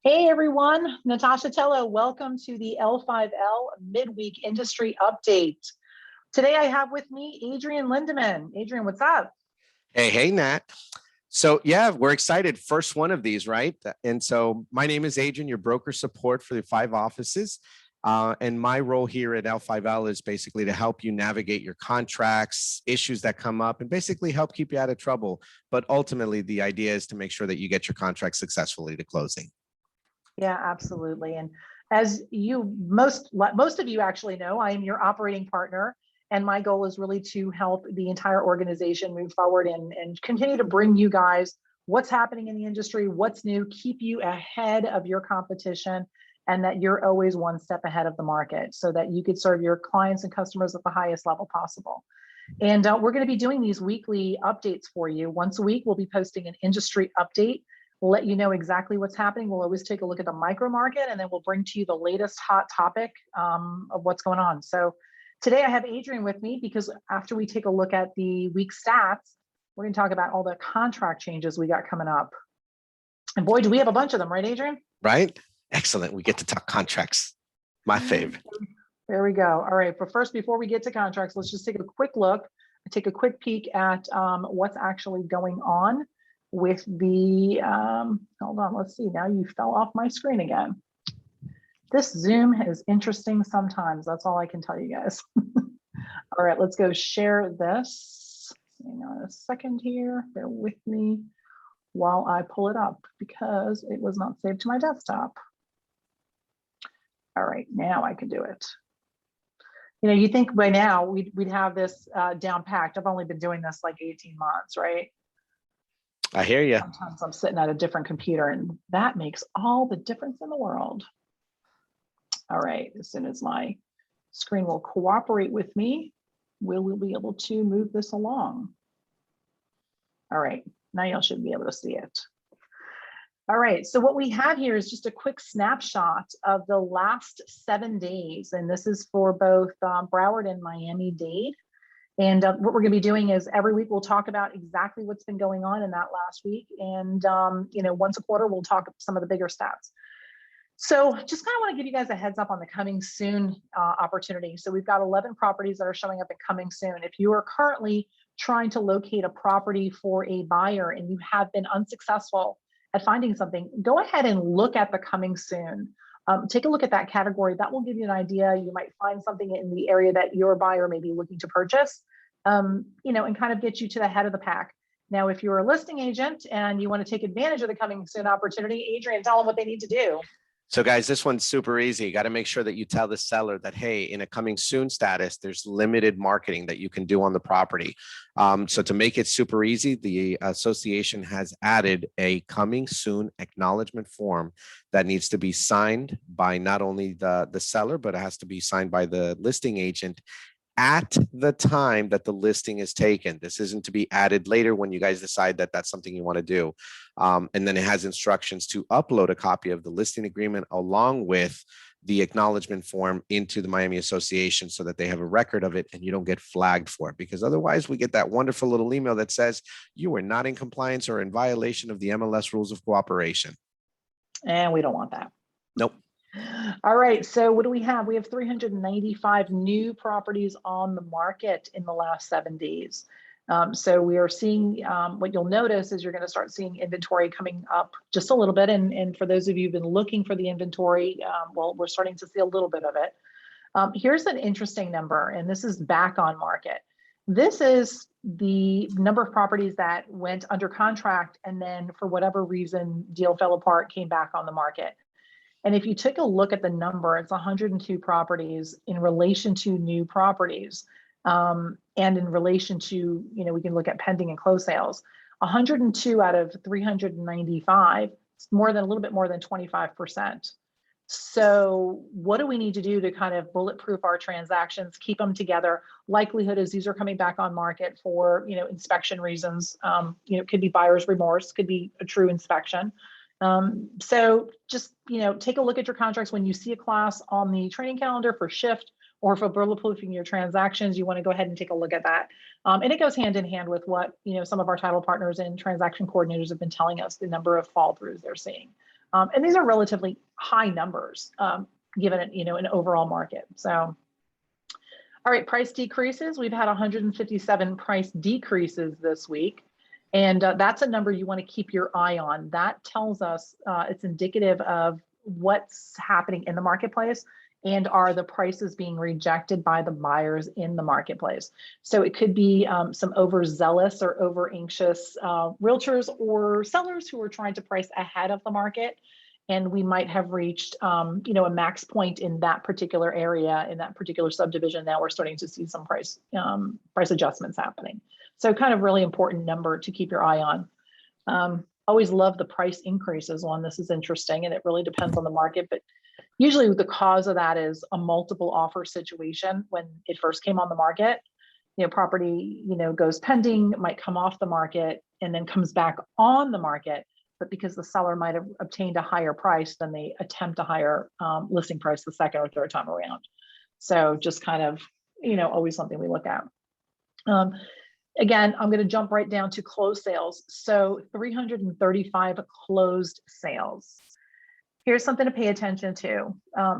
Hey everyone, Natascha Tello. Welcome to the L5L Midweek Industry Update. Today I have with me Adrian Lindemann. Adrian, what's up? Hey, Nat. So yeah, we're excited. First one of these, right? And so my name is Adrian, your broker support for the 5 offices. And my role here at L5L is basically to help you navigate your contracts, issues that come up, and basically help keep you out of trouble. But ultimately, the idea is to make sure that you get your contract successfully to closing. Yeah, absolutely. And as you most of you actually know, I am your operating partner, and my goal is really to help the entire organization move forward and continue to bring you guys what's happening in the industry, what's new, keep you ahead of your competition, and that you're always one step ahead of the market so that you could serve your clients and customers at the highest level possible. And we're going to be doing these weekly updates for you. Once a week, we'll be posting an industry update. We'll let you know exactly what's happening. We'll always take a look at the micro market, and then we'll bring to you the latest hot topic of what's going on. So today I have Adrian with me because after we take a look at the week stats, we're going to talk about all the contract changes we got coming up. And boy, do we have a bunch of them, right, Adrian? Right? Excellent. We get to talk contracts. My favorite. There we go. All right. But first, before we get to contracts, let's just take a quick look, take a quick peek at what's actually going on with the, hold on, let's see, now you fell off my screen again. This Zoom is interesting sometimes. That's all I can tell you guys. All right, let's go share this. Hang on a second here, bear with me while I pull it up because it was not saved to my desktop. All right, now I can do it. You know, you think by now we'd have this down packed. I've only been doing this like 18 months, right? I hear you. Sometimes I'm sitting at a different computer, and that makes all the difference in the world. All right, as soon as my screen will cooperate with me, we'll be able to move this along. All right, now y'all should be able to see it. All right, so what we have here is just a quick snapshot of the last 7 days, and this is for both Broward and Miami-Dade. And what we're going to be doing is every week we'll talk about exactly what's been going on in that last week. And, you know, once a quarter, we'll talk some of the bigger stats. So just kind of want to give you guys a heads up on the coming soon opportunity. So we've got 11 properties that are showing up and coming soon. If you are currently trying to locate a property for a buyer and you have been unsuccessful at finding something, go ahead and look at the coming soon. Take a look at that category. That will give you an idea. You might find something in the area that your buyer may be looking to purchase, you know, and kind of get you to the head of the pack. Now, if you're a listing agent and you want to take advantage of the coming soon opportunity, Adrian, tell them what they need to do. So guys, this one's super easy. You got to make sure that you tell the seller that, hey, in a coming soon status, there's limited marketing that you can do on the property. So to make it super easy, the association has added a coming soon acknowledgement form that needs to be signed by not only the seller, but it has to be signed by the listing agent at the time that the listing is taken. This isn't to be added later when you guys decide that that's something you want to do. And then it has instructions to upload a copy of the listing agreement along with the acknowledgement form into the Miami Association so that they have a record of it and you don't get flagged for it. Because otherwise we get that wonderful little email that says you are not in compliance or in violation of the MLS rules of cooperation. And we don't want that. Nope. All right, so what do we have? We have 395 new properties on the market in the last 7 days. So we are seeing, what you'll notice is you're going to start seeing inventory coming up just a little bit. And for those of you who've been looking for the inventory, well, we're starting to see a little bit of it. Here's an interesting number, and this is back on market. This is the number of properties that went under contract and then for whatever reason, deal fell apart, came back on the market. And if you take a look at the number, it's 102 properties in relation to new properties. And in relation to, you know, we can look at pending and closed sales. 102 out of 395, it's more than a little bit more than 25%. So what do we need to do to kind of bulletproof our transactions, keep them together? Likelihood is these are coming back on market for, you know, inspection reasons. You know, it could be buyer's remorse, could be a true inspection. So just, you know, take a look at your contracts. When you see a class on the training calendar for shift or for bulletproofing your transactions, you want to go ahead and take a look at that. And it goes hand in hand with what, you know, some of our title partners and transaction coordinators have been telling us, the number of fall throughs they're seeing. And these are relatively high numbers, given it, an overall market. So, all right, price decreases. We've had 157 price decreases this week. And that's a number you want to keep your eye on. That tells us it's indicative of what's happening in the marketplace and are the prices being rejected by the buyers in the marketplace. So it could be some overzealous or over anxious realtors or sellers who are trying to price ahead of the market. And we might have reached, a max point in that particular area, in that particular subdivision. Now we're starting to see some price adjustments happening. So kind of really important number to keep your eye on. Always love the price increases one. This is interesting, and it really depends on the market. But usually the cause of that is a multiple offer situation. When it first came on the market, property, goes pending, might come off the market and then comes back on the market. But because the seller might have obtained a higher price, then they attempt a higher listing price the second or third time around. So just kind of, always something we look at. Again, I'm going to jump right down to closed sales. So 335 closed sales. Here's something to pay attention to.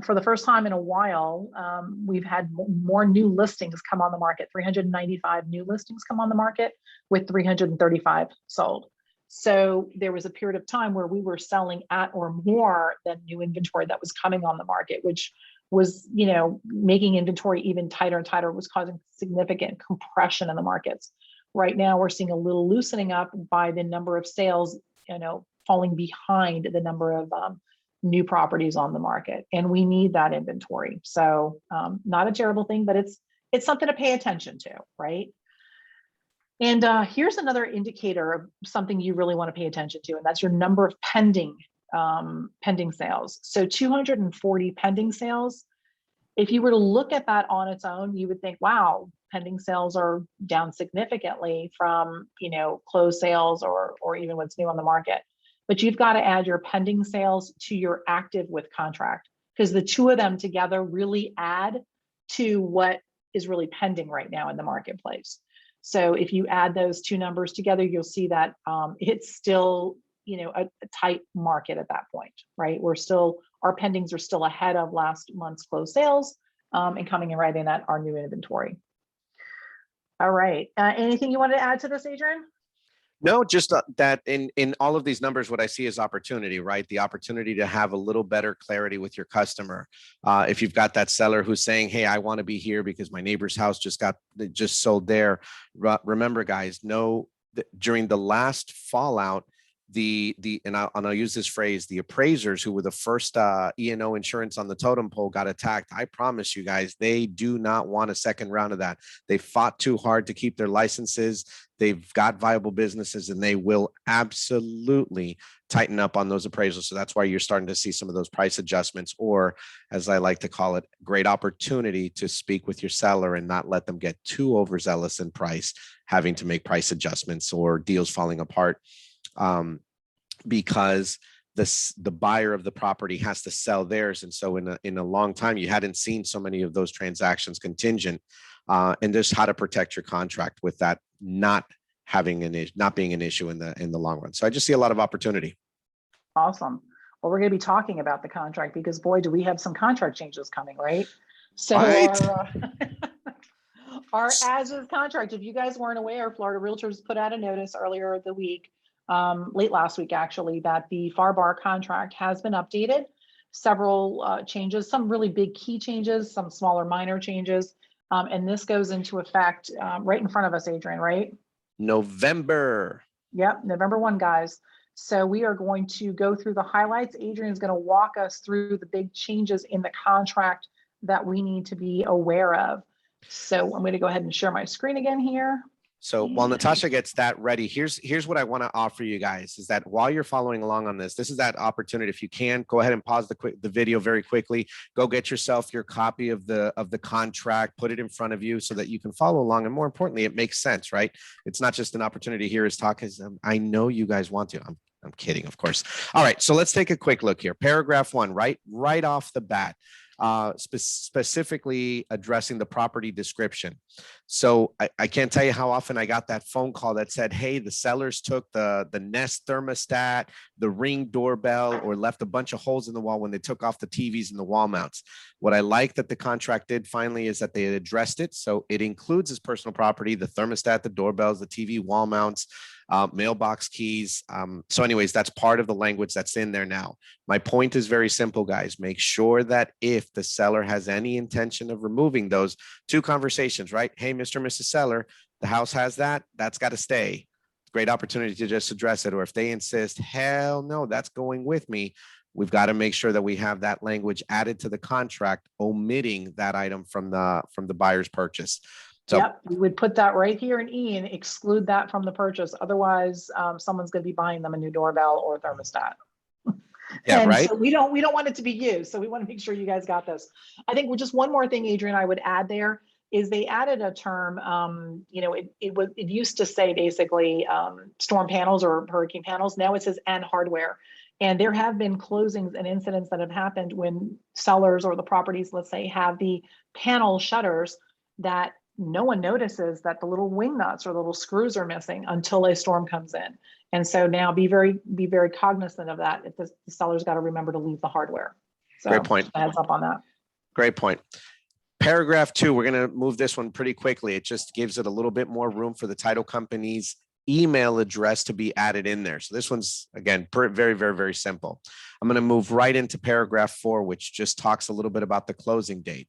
For the first time in a while, we've had more new listings come on the market, 395 new listings come on the market with 335 sold. So there was a period of time where we were selling at or more than new inventory that was coming on the market, which was, making inventory even tighter and tighter, was causing significant compression in the markets. Right now, we're seeing a little loosening up by the number of sales, falling behind the number of new properties on the market. And we need that inventory. So not a terrible thing, but it's something to pay attention to, right? And here's another indicator of something you really want to pay attention to, and that's your number of pending sales. So 240 pending sales. If you were to look at that on its own, you would think, wow, pending sales are down significantly from, closed sales or even what's new on the market. But you've got to add your pending sales to your active with contract, because the two of them together really add to what is really pending right now in the marketplace. So if you add those two numbers together, you'll see that it's still, a tight market at that point, right? Our pendings are still ahead of last month's closed sales and coming in right in at our new inventory. All right. Anything you wanted to add to this, Adrian? No, just that in all of these numbers, what I see is opportunity, right? The opportunity to have a little better clarity with your customer. If you've got that seller who's saying, hey, I want to be here because my neighbor's house just sold there. Remember, guys, during the last fallout, and I'll use this phrase, the appraisers who were the first E&O insurance on the totem pole got attacked. I promise you guys, they do not want a second round of that. They fought too hard to keep their licenses. They've got viable businesses, and they will absolutely tighten up on those appraisals. So that's why you're starting to see some of those price adjustments, or as I like to call it, great opportunity to speak with your seller and not let them get too overzealous in price, having to make price adjustments or deals falling apart. Because the buyer of the property has to sell theirs. And so in a long time, you hadn't seen so many of those transactions contingent, and just how to protect your contract with that not being an issue in the long run. So I just see a lot of opportunity. Awesome. Well, we're going to be talking about the contract because boy, do we have some contract changes coming, right? So right. Our as-is contract, if you guys weren't aware, Florida Realtors put out a notice earlier the week, late last week actually, that the FAR bar contract has been updated. Several changes, some really big key changes, some smaller minor changes. And this goes into effect right in front of us, Adrian, right? November. Yep, November 1, guys. So we are going to go through the highlights. Adrian's going to walk us through the big changes in the contract that we need to be aware of. So I'm going to go ahead and share my screen again here. So while Natascha gets that ready, here's what I want to offer you guys is that while you're following along on this is that opportunity. If you can, go ahead and pause the video very quickly. Go get yourself your copy of the contract, put it in front of you so that you can follow along. And more importantly, it makes sense, right? It's not just an opportunity here as talk, as I know you guys want to. I'm kidding, of course. All right, so let's take a quick look here. Paragraph 1, right off the bat. specifically addressing the property description. So I can't tell you how often I got that phone call that said, hey, the sellers took the Nest thermostat, the Ring doorbell, or left a bunch of holes in the wall when they took off the TVs and the wall mounts. What I like that the contract did finally is that they addressed it. So it includes his personal property, the thermostat, the doorbells, the TV wall mounts, mailbox keys. So anyways, that's part of the language that's in there now. My point is very simple, guys. Make sure that if the seller has any intention of removing those, two conversations, right? Hey, Mr. and Mrs. Seller, the house has that, that's got to stay. Great opportunity to just address it. Or if they insist, hell no, that's going with me, we've got to make sure that we have that language added to the contract, omitting that item from the buyer's purchase. So, yep, we would put that right here in E and exclude that from the purchase. Otherwise, someone's going to be buying them a new doorbell or thermostat. yeah, And right. so we don't want it to be used. So we want to make sure you guys got this. I think just one more thing, Adrian, I would add there is they added a term. It used to say basically storm panels or hurricane panels. Now it says and hardware. And there have been closings and incidents that have happened when sellers or the properties, let's say, have the panel shutters that no one notices that the little wing nuts or little screws are missing until a storm comes in. And so now be very cognizant of that. If the seller's got to remember to leave the hardware. So Great point. heads up on that. Great point. Paragraph 2, we're going to move this one pretty quickly. It just gives it a little bit more room for the title company's email address to be added in there. So this one's, again, very simple. I'm going to move right into paragraph 4, which just talks a little bit about the closing date.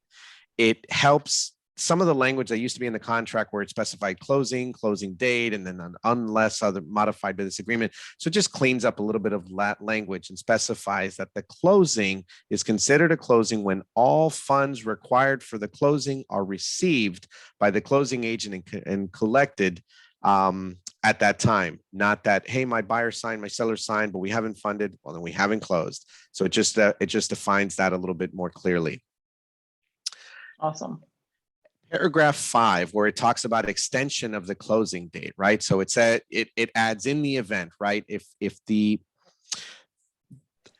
It helps some of the language that used to be in the contract where it specified closing date, and then unless other modified by this agreement. So it just cleans up a little bit of that language and specifies that the closing is considered a closing when all funds required for the closing are received by the closing agent and collected at that time. Not that, hey, my buyer signed, my seller signed, but we haven't funded, well, then we haven't closed. So it just defines that a little bit more clearly. Awesome. Paragraph 5, where it talks about extension of the closing date, right? So it adds in the event, right? If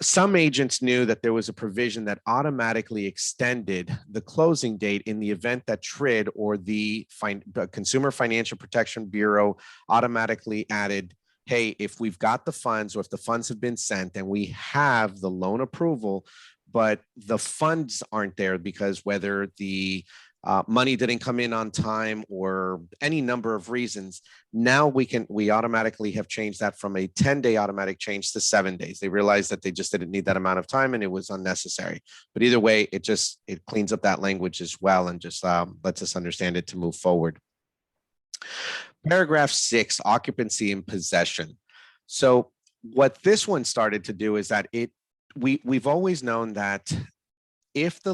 some agents knew that there was a provision that automatically extended the closing date in the event that TRID or the Consumer Financial Protection Bureau automatically added, hey, if we've got the funds or if the funds have been sent and we have the loan approval, but the funds aren't there because whether the money didn't come in on time or any number of reasons, now we automatically have changed that from a 10-day automatic change to 7 days. They realized that they just didn't need that amount of time and it was unnecessary. But either way, it cleans up that language as well and just lets us understand it to move forward. Paragraph 6, occupancy and possession. So what this one started to do is that we've always known that if the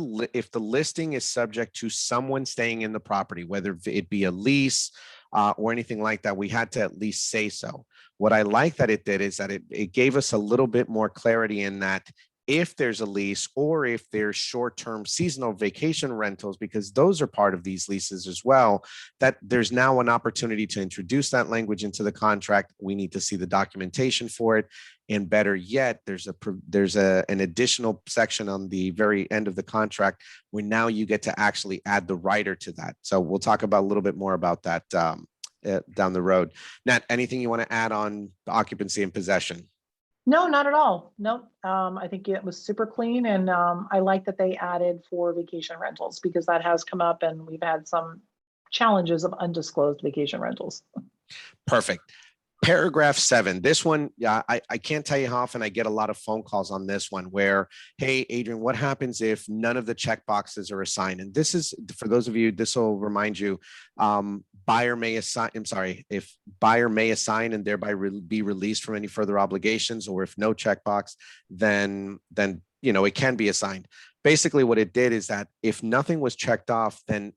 listing is subject to someone staying in the property, whether it be a lease or anything like that, we had to at least say so. What I like that it did is that it gave us a little bit more clarity in that if there's a lease or if there's short-term seasonal vacation rentals, because those are part of these leases as well, that there's now an opportunity to introduce that language into the contract. We need to see the documentation for it. And better yet, there's an additional section on the very end of the contract where now you get to actually add the writer to that. So we'll talk about a little bit more about that down the road. Nat, anything you want to add on the occupancy and possession? No, not at all. No, I think it was super clean, and I like that they added for vacation rentals because that has come up and we've had some challenges of undisclosed vacation rentals. Perfect. Paragraph 7, this one, I can't tell you how often I get a lot of phone calls on this one where, hey, Adrian, what happens if none of the check boxes are assigned? And this is, for those of you, this will remind you, buyer may assign, if buyer may assign and thereby be released from any further obligations, or if no checkbox, then it can be assigned. Basically what it did is that if nothing was checked off, then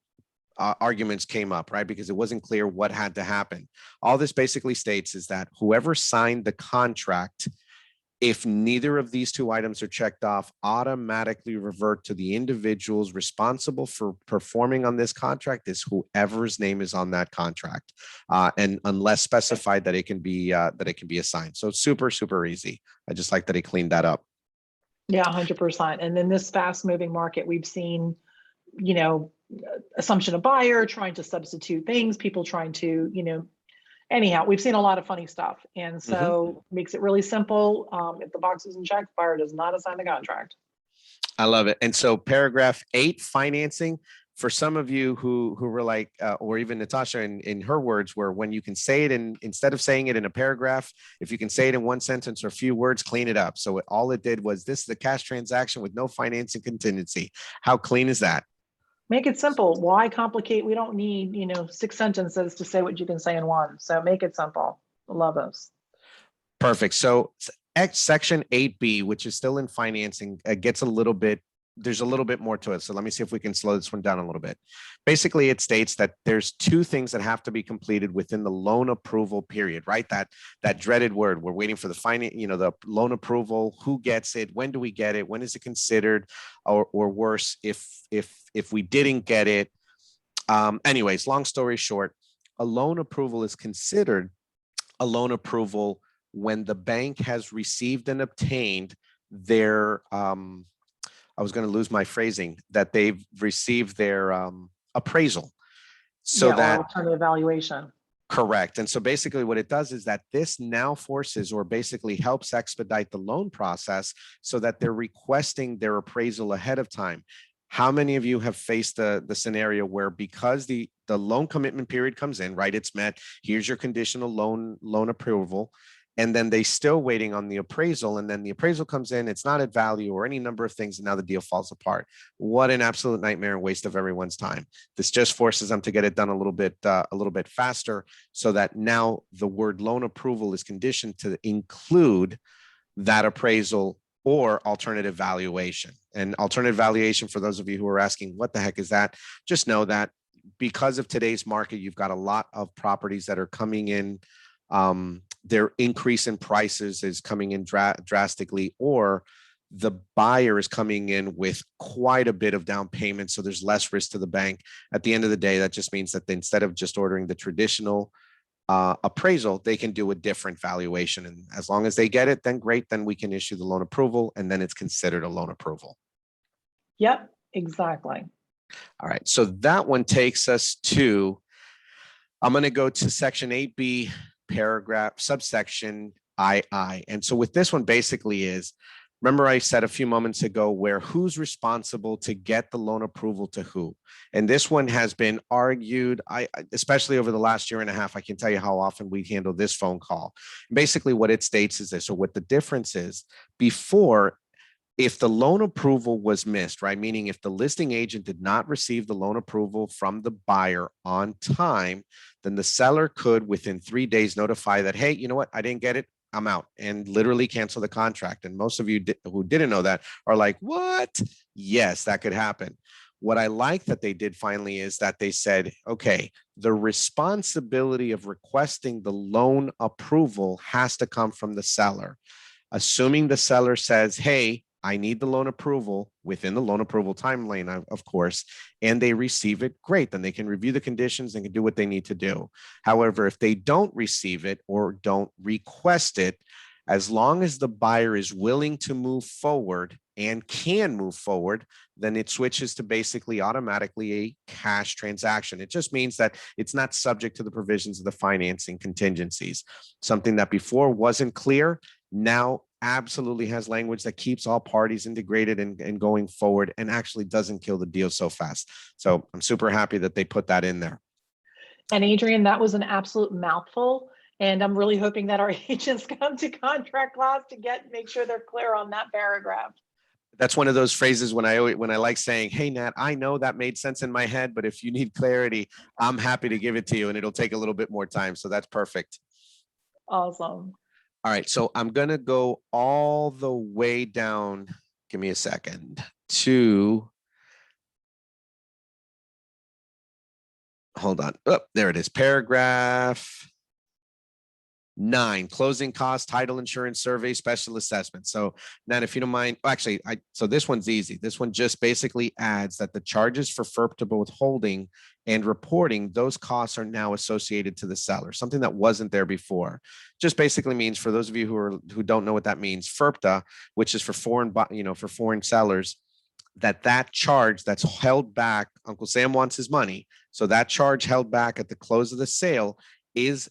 arguments came up, right? Because it wasn't clear what had to happen. All this basically states is that whoever signed the contract, if neither of these two items are checked off, automatically revert to the individuals responsible for performing on this contract is whoever's name is on that contract, and unless specified that it can be assigned. So super easy. I just like that he cleaned that up. Yeah, 100%. And in this fast moving market, we've seen, you know, assumption of buyer, trying to substitute things, people trying to, anyhow, we've seen a lot of funny stuff. And Mhm. so makes it really simple. If the box isn't checked, buyer does not assign the contract. I love it. And so paragraph 8, financing, for some of you who were like, or even Natascha in her words, where when you can say it in, instead of saying it in a paragraph, if you can say it in one sentence or a few words, clean it up. So all it did was, this is a cash transaction with no financing contingency. How clean is that? Make it simple. Why complicate? We don't need, 6 sentences to say what you can say in one. So make it simple. Love this. Perfect. So section 8B, which is still in financing, gets a little bit, there's a little bit more to it. So let me see if we can slow this one down a little bit. Basically, it states that there's 2 things that have to be completed within the loan approval period, right? That dreaded word. We're waiting for the the loan approval. Who gets it? When do we get it? When is it considered? Or worse, if we didn't get it. Anyways, long story short, a loan approval is considered a loan approval when the bank has received and obtained their I was going to lose my phrasing, that they've received their appraisal. So Yeah, or that, alternative valuation. correct. And so basically what it does is that this now forces, or basically helps expedite the loan process, so that they're requesting their appraisal ahead of time. How many of you have faced the scenario where, because the loan commitment period comes in, right? It's met. Here's your conditional loan approval. And then they still waiting on the appraisal. And then the appraisal comes in, it's not at value or any number of things. And now the deal falls apart. What an absolute nightmare and waste of everyone's time. This just forces them to get it done a little bit faster, so that now the word loan approval is conditioned to include that appraisal or alternative valuation. And alternative valuation, for those of you who are asking, what the heck is that? Just know that because of today's market, you've got a lot of properties that are coming in. Their increase in prices is coming in drastically, or the buyer is coming in with quite a bit of down payment. So there's less risk to the bank. At the end of the day, that just means that they, instead of just ordering the traditional appraisal, they can do a different valuation. And as long as they get it, then great, then we can issue the loan approval, and then it's considered a loan approval. Yep, exactly. All right. So that one takes us to, I'm going to go to section 8B, paragraph, subsection II. And so with this one basically is, remember I said a few moments ago where who's responsible to get the loan approval to who? And this one has been argued, especially over the last year and a half. I can tell you how often we handle this phone call. Basically what it states is this, so what the difference is, before, if the loan approval was missed, right? Meaning if the listing agent did not receive the loan approval from the buyer on time, then the seller could within 3 days notify that, hey, you know what? I didn't get it. I'm out, and literally cancel the contract. And most of you who didn't know that are like, what? Yes, that could happen. What I like that they did finally is that they said, okay, the responsibility of requesting the loan approval has to come from the seller. Assuming the seller says, hey, I need the loan approval within the loan approval timeline, of course, and they receive it, great. Then they can review the conditions and can do what they need to do. However, if they don't receive it or don't request it, as long as the buyer is willing to move forward and can move forward, then it switches to basically automatically a cash transaction. It just means that it's not subject to the provisions of the financing contingencies. Something that before wasn't clear, now absolutely has language that keeps all parties integrated and going forward, and actually doesn't kill the deal so fast. So I'm super happy that they put that in there. And Adrian, that was an absolute mouthful. And I'm really hoping that our agents come to contract class to make sure they're clear on that paragraph. That's one of those phrases when I like saying, hey, Nat, I know that made sense in my head, but if you need clarity, I'm happy to give it to you, and it'll take a little bit more time. So that's perfect. Awesome. All right, so I'm going to go all the way down. Give me a second to, hold on. Oh, there it is. Paragraph 9, closing costs, title insurance, survey, special assessment. So Nat, if you don't mind, actually, so this one's easy. This one just basically adds that the charges for FERPTA withholding and reporting, those costs are now associated to the seller, something that wasn't there before. Just basically means, for those of you who don't know what that means, FERPTA, which is for foreign sellers, that charge that's held back, Uncle Sam wants his money. So that charge held back at the close of the sale is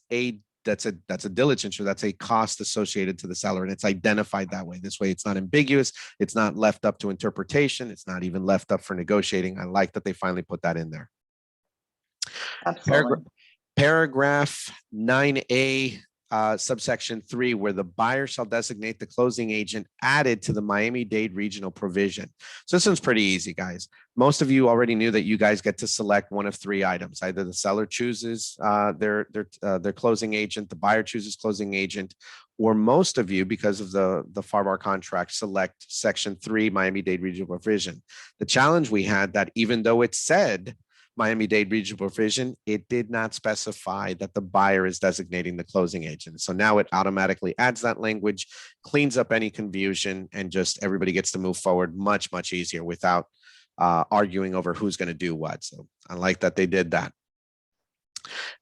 that's a diligence, or that's a cost associated to the seller, and it's identified that way. This way it's not ambiguous, it's not left up to interpretation, it's not even left up for negotiating. I like that they finally put that in there. Absolutely. Paragraph 9A, subsection 3, where the buyer shall designate the closing agent, added to the Miami-Dade regional provision. So this one's pretty easy, guys. Most of you already knew that you guys get to select one of 3 items. Either the seller chooses their closing agent, the buyer chooses closing agent, or most of you, because of the FARBAR contract, select section 3, Miami-Dade regional provision. The challenge we had, that even though it said Miami-Dade regional provision, it did not specify that the buyer is designating the closing agent. So now it automatically adds that language, cleans up any confusion, and just everybody gets to move forward much, much easier without arguing over who's going to do what. So I like that they did that.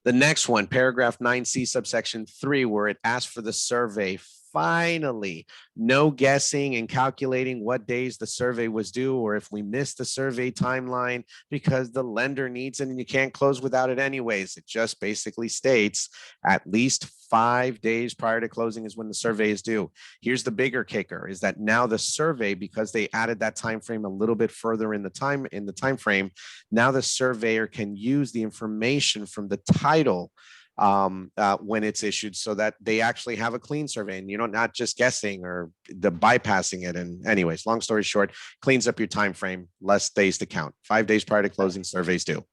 The next one, paragraph 9C, subsection 3, where it asks for the survey. Finally, no guessing and calculating what days the survey was due, or if we missed the survey timeline because the lender needs it and you can't close without it anyways. It just basically states at least 5 days prior to closing is when the survey is due. Here's the bigger kicker, is that now the survey, because they added that time frame a little bit further in the time frame, now the surveyor can use the information from the title when it's issued, so that they actually have a clean survey and you're not just guessing or the bypassing it. And anyways, long story short, cleans up your time frame, less days to count. 5 days prior to closing, surveys due.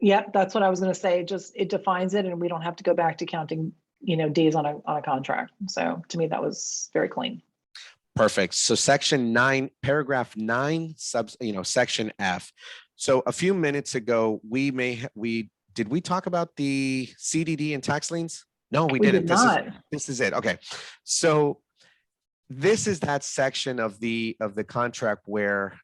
Yep, that's what I was going to say. It defines it, and we don't have to go back to counting, days on a contract. So to me, that was very clean. Perfect. So section 9, paragraph 9, section F. So a few minutes ago, did we talk about the CDD and tax liens? No, we didn't. Did not. This is it. Okay. So this is that section of the contract where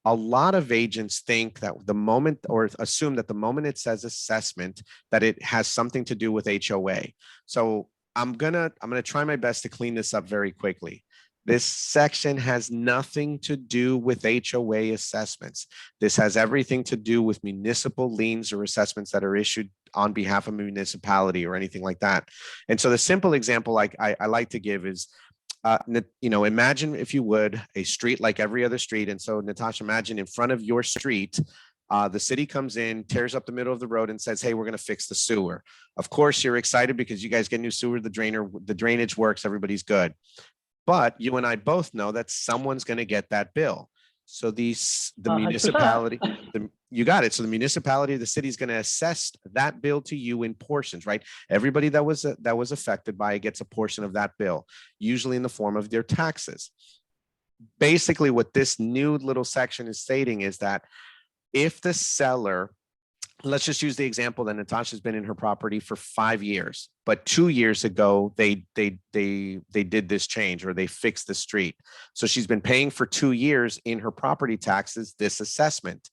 a lot of agents think that the moment, or assume that the moment it says assessment, that it has something to do with HOA. So I'm gonna try my best to clean this up very quickly. This section has nothing to do with HOA assessments. This has everything to do with municipal liens or assessments that are issued on behalf of a municipality or anything like that. And so the simple example I like to give is, imagine, if you would, a street like every other street. And so, Natascha, imagine in front of your street, the city comes in, tears up the middle of the road and says, hey, we're going to fix the sewer. Of course, you're excited because you guys get new sewer, the drainage works, everybody's good. But you and I both know that someone's going to get that bill. So the 100%. municipality, you got it. So the municipality, the city is going to assess that bill to you in portions, right? Everybody that was affected by it gets a portion of that bill, usually in the form of their taxes. Basically, what this new little section is stating is that if the seller, let's just use the example that Natascha's been in her property for 5 years, but 2 years ago they did this change, or they fixed the street. So she's been paying for 2 years in her property taxes this assessment.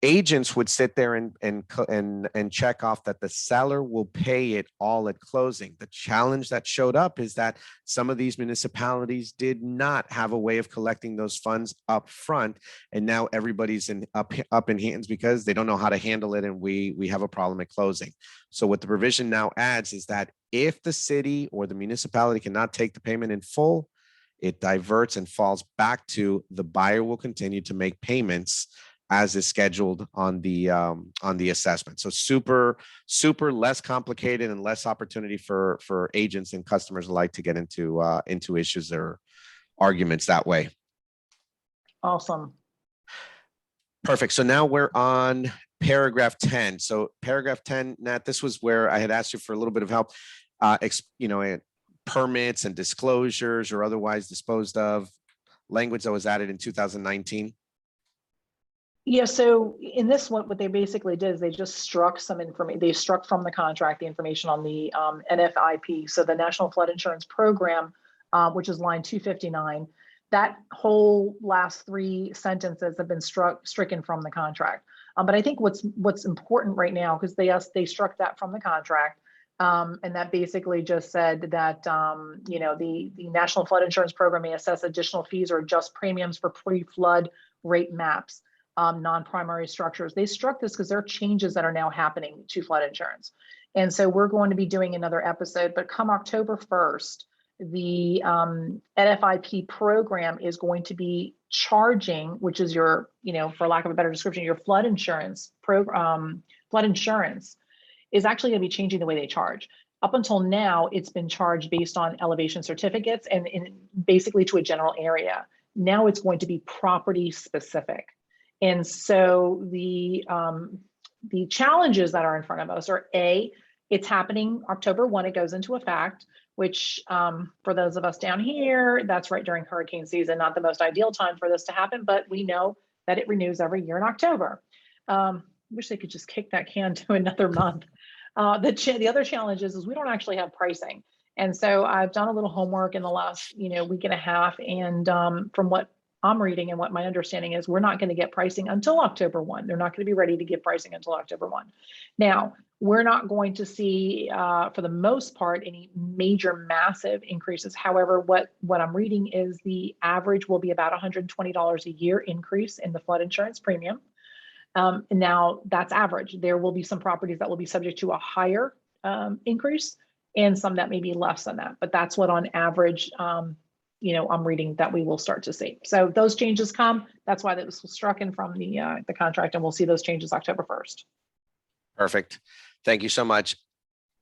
Agents would sit there and check off that the seller will pay it all at closing. The challenge that showed up is that some of these municipalities did not have a way of collecting those funds up front, and now everybody's up in hands because they don't know how to handle it, and we have a problem at closing. So what the provision now adds is that if the city or the municipality cannot take the payment in full, it diverts and falls back to the buyer will continue to make payments as is scheduled on the assessment. So super less complicated and less opportunity for agents and customers alike to get into issues or arguments that way. Awesome. Perfect. So now we're on paragraph 10. So paragraph 10, Nat, this was where I had asked you for a little bit of help. Permits and disclosures or otherwise disposed of, language that was added in 2019. Yeah, so in this one, what they basically did is they just struck some information. They struck from the contract the information on the NFIP, so the National Flood Insurance Program, which is line 259. That whole last three sentences have been stricken from the contract. But I think what's important right now, because they struck that from the contract, and that basically just said that the National Flood Insurance Program may assess additional fees or adjust premiums for pre-flood rate maps. Non-primary structures. They struck this because there are changes that are now happening to flood insurance. And so we're going to be doing another episode, but come October 1st, the NFIP program is going to be charging, which is your, for lack of a better description, your flood insurance flood insurance is actually going to be changing the way they charge. Up until now, it's been charged based on elevation certificates and basically to a general area. Now it's going to be property specific. And so the challenges that are in front of us are it's happening October 1, it goes into effect, which for those of us down here, that's right during hurricane season, not the most ideal time for this to happen, but we know that it renews every year in October. Wish they could just kick that can to another month. The other challenge is we don't actually have pricing. And so I've done a little homework in the last week and a half, and from what I'm reading and what my understanding is, we're not going to get pricing until October 1. They're not going to be ready to give pricing until October 1. Now, we're not going to see, for the most part, any major massive increases. However, what I'm reading is the average will be about $120 a year increase in the flood insurance premium. And now that's average. There will be some properties that will be subject to a higher increase and some that may be less than that. But that's what on average, I'm reading that we will start to see. So those changes come. That's why this was struck in from the contract, and we'll see those changes October 1st. Perfect. Thank you so much.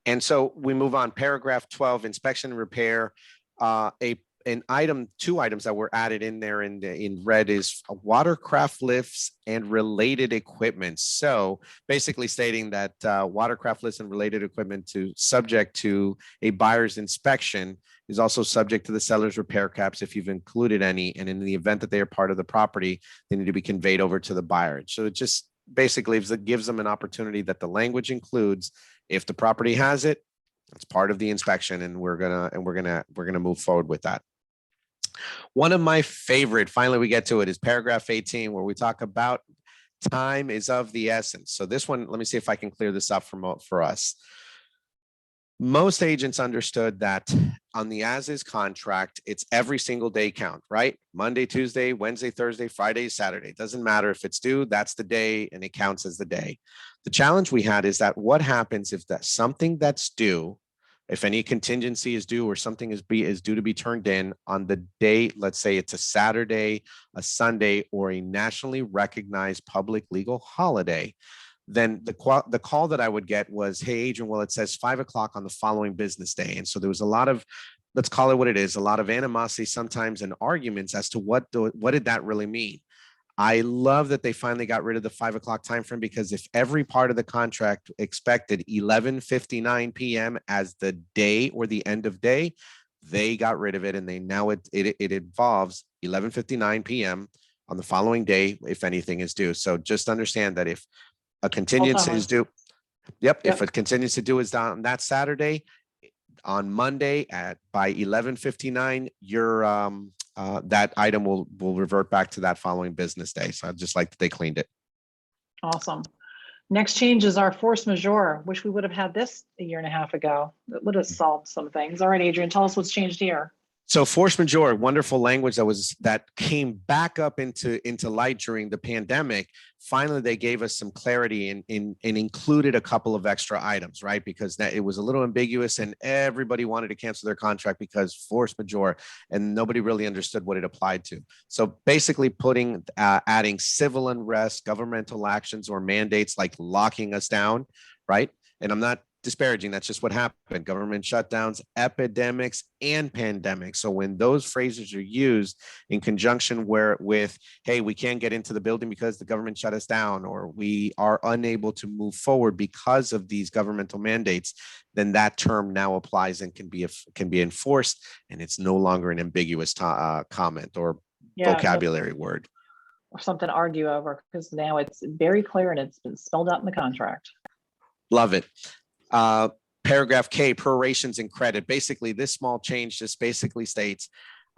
And so we move on. Paragraph 12, inspection and repair. Two items that were added in there in red is watercraft lifts and related equipment. So basically stating that watercraft lifts and related equipment subject to a buyer's inspection is also subject to the seller's repair caps if you've included any. And in the event that they are part of the property, they need to be conveyed over to the buyer. So it just basically gives them an opportunity that the language includes if the property has it, it's part of the inspection, and we're gonna move forward with that. One of my favorite, finally we get to it, is paragraph 18, where we talk about time is of the essence. So this one, let me see if I can clear this up for us. Most agents understood that on the as-is contract, it's every single day count, right? Monday, Tuesday, Wednesday, Thursday, Friday, Saturday. It doesn't matter if it's due, that's the day, and it counts as the day. The challenge we had is that what happens if that's something that's due, if any contingency is due or something is due to be turned in on the day, let's say it's a Saturday, a Sunday, or a nationally recognized public legal holiday, then the call that I would get was, hey, Adrian, well, it says 5 o'clock on the following business day. And so there was a lot of, let's call it what it is, a lot of animosity sometimes and arguments as to what did that really mean. I love that they finally got rid of the 5 o'clock time frame, because if every part of the contract expected 11:59 p.m. as the day or the end of day, they got rid of it, and it involves 11:59 p.m. on the following day if anything is due. So just understand that if a contingency is due, if a contingency due is down on that Saturday, on Monday by 11:59, that item will revert back to that following business day. So I'd just like that they cleaned it. Awesome. Next change is our force majeure. Wish we would have had this a year and a half ago. It would have solved some things. All right, Adrian, tell us what's changed here. So force majeure, wonderful language that came back up into light during the pandemic. Finally, they gave us some clarity and included a couple of extra items, right? Because it was a little ambiguous and everybody wanted to cancel their contract because force majeure, and nobody really understood what it applied to. So basically adding civil unrest, governmental actions, or mandates like locking us down, right? And I'm not disparaging, that's just what happened. Government shutdowns, epidemics, and pandemics. So when those phrases are used in conjunction with, hey, we can't get into the building because the government shut us down, or we are unable to move forward because of these governmental mandates, then that term now applies and can be enforced, and it's no longer an ambiguous comment or vocabulary word. something to argue over, because now it's very clear and it's been spelled out in the contract. Love it. Paragraph K, prorations and credit. Basically, this small change just basically states,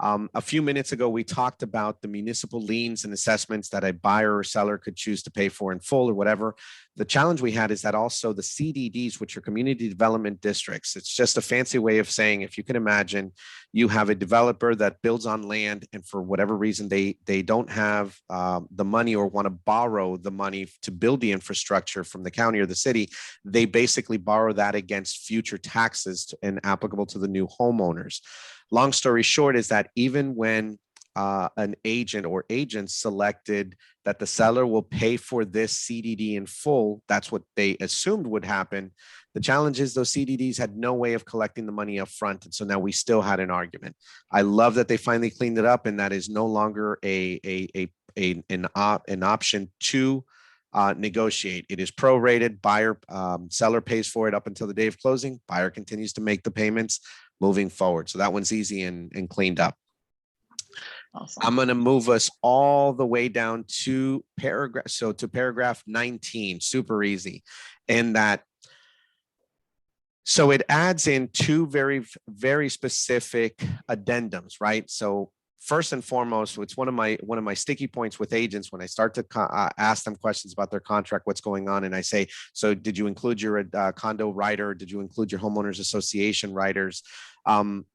a few minutes ago, we talked about the municipal liens and assessments that a buyer or seller could choose to pay for in full or whatever. The challenge we had is that also the CDDs, which are community development districts, it's just a fancy way of saying, if you can imagine, you have a developer that builds on land and for whatever reason, they don't have the money or want to borrow the money to build the infrastructure from the county or the city. They basically borrow that against future taxes and applicable to the new homeowners. Long story short is that even when an agent or agents selected that the seller will pay for this CDD in full, that's what they assumed would happen. The challenge is those CDDs had no way of collecting the money up front. And so now we still had an argument. I love that they finally cleaned it up, and that is no longer an option to negotiate. It is prorated. Buyer, seller pays for it up until the day of closing. Buyer continues to make the payments moving forward. So that one's easy and cleaned up. Awesome. I'm going to move us all the way down to paragraph. So to paragraph 19, super easy. And that, so it adds in two very, very specific addendums, right? So first and foremost, it's one of my sticky points with agents when I start to ask them questions about their contract, what's going on, and I say, so did you include your condo rider? Did you include your homeowners association riders?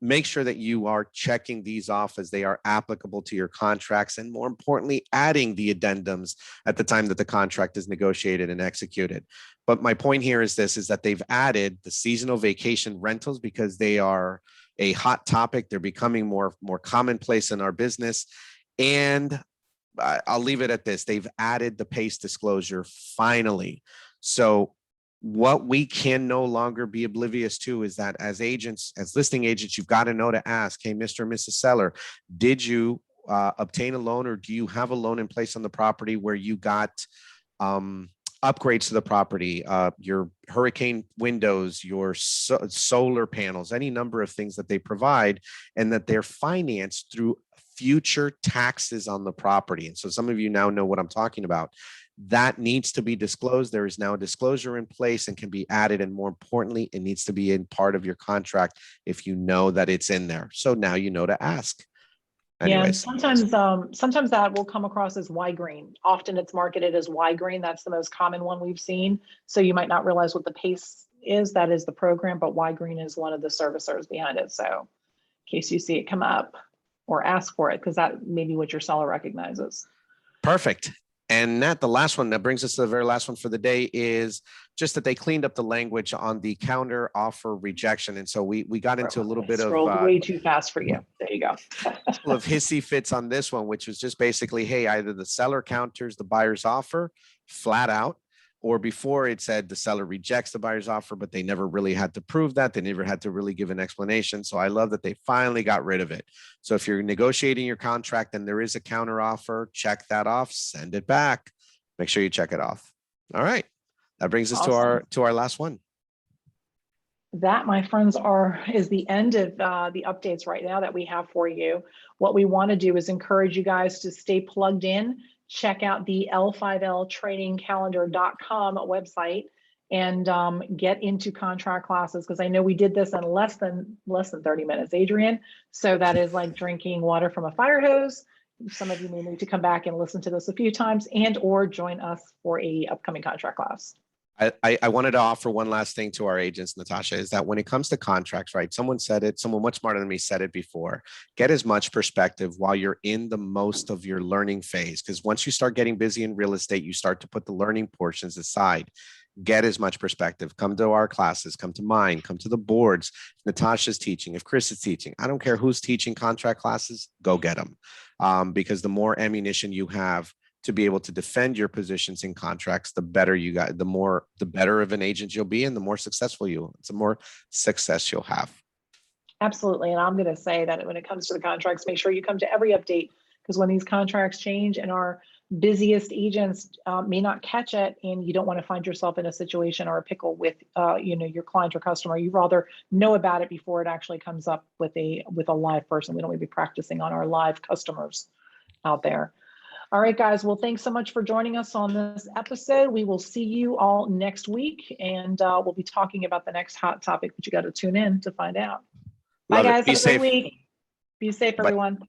Make sure that you are checking these off as they are applicable to your contracts, and more importantly, adding the addendums at the time that the contract is negotiated and executed. But my point here is this, is that they've added the seasonal vacation rentals because they are a hot topic. They're becoming more commonplace in our business. And I'll leave it at this. They've added the PACE disclosure finally. So what we can no longer be oblivious to is that as agents, as listing agents, you've got to know to ask, hey, Mr. and Mrs. Seller, did you obtain a loan, or do you have a loan in place on the property where you got upgrades to the property, your hurricane windows, your solar panels, any number of things that they provide, and that they're financed through future taxes on the property. And so some of you now know what I'm talking about. That needs to be disclosed. There is now a disclosure in place and can be added. And more importantly, it needs to be in part of your contract if you know that it's in there. So now you know to ask. Anyways. Yeah, sometimes that will come across as Y green. Often it's marketed as Y green. That's the most common one we've seen. So you might not realize what the PACE is. That is the program, but Y green is one of the servicers behind it. So in case you see it come up or ask for it, because that may be what your seller recognizes. Perfect. And Nat, the last one that brings us to the very last one for the day is just that they cleaned up the language on the counter offer rejection. And so we got into a little bit of way too fast for you. There you go. of hissy fits on this one, which was just basically, hey, either the seller counters the buyer's offer flat out, or before it said the seller rejects the buyer's offer, but they never really had to prove that. They never had to really give an explanation. So I love that they finally got rid of it. So if you're negotiating your contract and there is a counter offer, check that off, send it back. Make sure you check it off. All right. That brings us to our last one. That, my friends, is the end of the updates right now that we have for you. What we want to do is encourage you guys to stay plugged in. Check out the L5LtrainingCalendar.com website and get into contract classes, because I know we did this in less than 30 minutes, Adrian. So that is like drinking water from a fire hose. Some of you may need to come back and listen to this a few times and or join us for a upcoming contract class. I wanted to offer one last thing to our agents, Natascha, is that when it comes to contracts, right? Someone said it, someone much smarter than me said it before. Get as much perspective while you're in the most of your learning phase, because once you start getting busy in real estate, you start to put the learning portions aside. Get as much perspective. Come to our classes, come to mine, come to the boards. If Natascha's teaching, if Chris is teaching, I don't care who's teaching contract classes, go get them. Because the more ammunition you have to be able to defend your positions in contracts, the better you got, the better of an agent you'll be, and the more successful the more success you'll have. Absolutely. And I'm going to say that when it comes to the contracts, make sure you come to every update, because when these contracts change and our busiest agents may not catch it, and you don't want to find yourself in a situation or a pickle with your client or customer. You'd rather know about it before it actually comes up with a live person. We don't want to be practicing on our live customers out there. All right, guys. Well, thanks so much for joining us on this episode. We will see you all next week, and we'll be talking about the next hot topic, but you got to tune in to find out. Bye, Love it. guys. Be Have a great safe. week. Be safe, Bye. everyone.